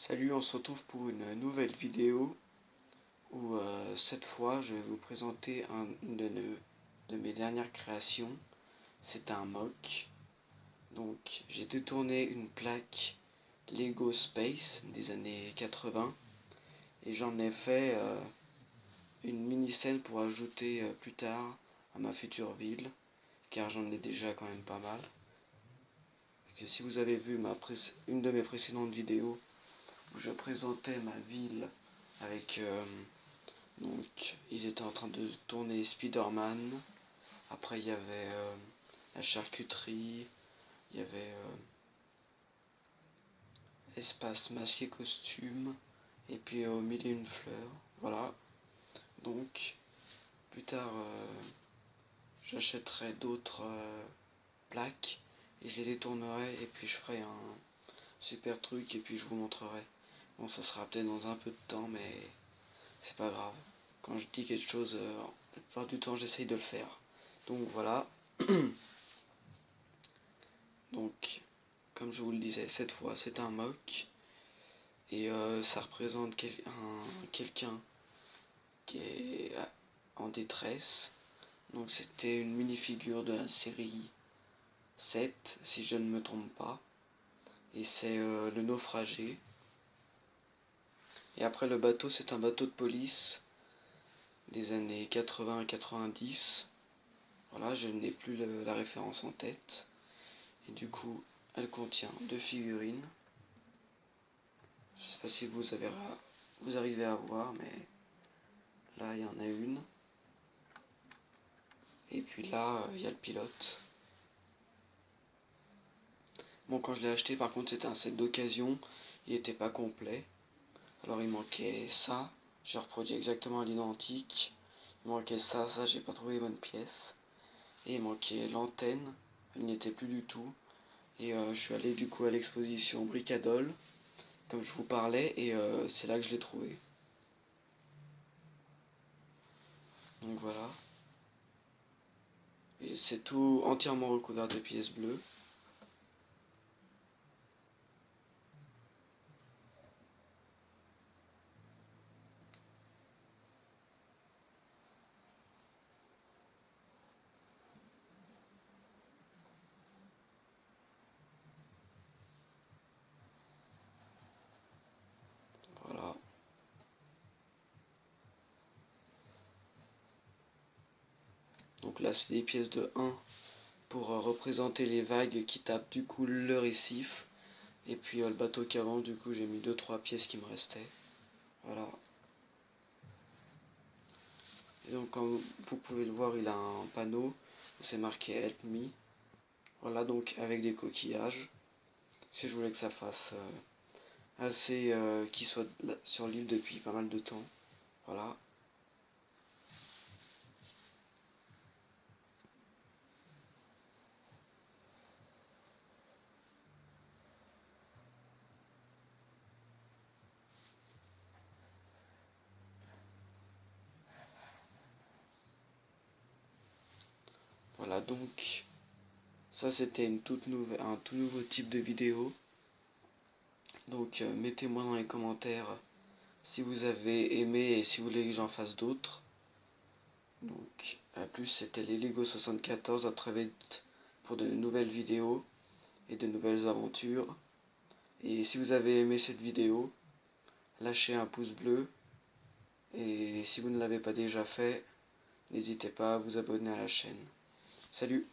Salut, on se retrouve pour une nouvelle vidéo où cette fois je vais vous présenter une de mes dernières créations. C'est un mock. Donc j'ai détourné une plaque Lego Space des années 80 et j'en ai fait une mini scène pour ajouter plus tard à ma future ville, car j'en ai déjà quand même pas mal. Parce que si vous avez vu une de mes précédentes vidéos où je présentais ma ville avec donc ils étaient en train de tourner Spider-Man. Après il y avait la charcuterie, il y avait espace masque et costume, et puis au milieu une fleur. Voilà. Donc plus tard j'achèterai d'autres plaques et je les détournerai et puis je ferai un super truc et puis je vous montrerai. Bon, ça sera peut-être dans un peu de temps, mais c'est pas grave. Quand je dis quelque chose, la plupart du temps j'essaye de le faire. Donc voilà. Donc, comme je vous le disais, cette fois c'est un mock. Et ça représente quelqu'un qui est en détresse. Donc c'était une mini-figure de la série 7, si je ne me trompe pas. Et c'est le naufragé. Et après le bateau, c'est un bateau de police des années 80-90. Voilà, je n'ai plus la référence en tête. Et du coup, elle contient deux figurines. Je sais pas si vous arrivez à voir, mais là il y en a une. Et puis là, il y a le pilote. Bon, quand je l'ai acheté, par contre, c'était un set d'occasion. Il n'était pas complet. Alors il manquait ça. J'ai reproduit exactement à l'identique. Il manquait ça, j'ai pas trouvé les bonnes pièces. Et il manquait l'antenne. Elle n'y était plus du tout. Et je suis allé du coup à l'exposition Bricadol, comme je vous parlais, et c'est là que je l'ai trouvé. Donc voilà. Et c'est tout entièrement recouvert de pièces bleues. Voilà. Donc là, c'est des pièces de 1 pour représenter les vagues qui tapent du coup le récif. Et puis le bateau qui avance, du coup j'ai mis 2-3 pièces qui me restaient. Voilà. Et donc comme vous pouvez le voir, il a un panneau où c'est marqué Help Me. Voilà, donc avec des coquillages. Si je voulais que ça fasse assez qu'il soit sur l'île depuis pas mal de temps. Voilà. Voilà, donc ça c'était un tout nouveau type de vidéo. Donc mettez-moi dans les commentaires si vous avez aimé et si vous voulez que j'en fasse d'autres. Donc à plus, c'était les Lego 74, à très vite pour de nouvelles vidéos et de nouvelles aventures. Et si vous avez aimé cette vidéo, lâchez un pouce bleu. Et si vous ne l'avez pas déjà fait, n'hésitez pas à vous abonner à la chaîne. Salut!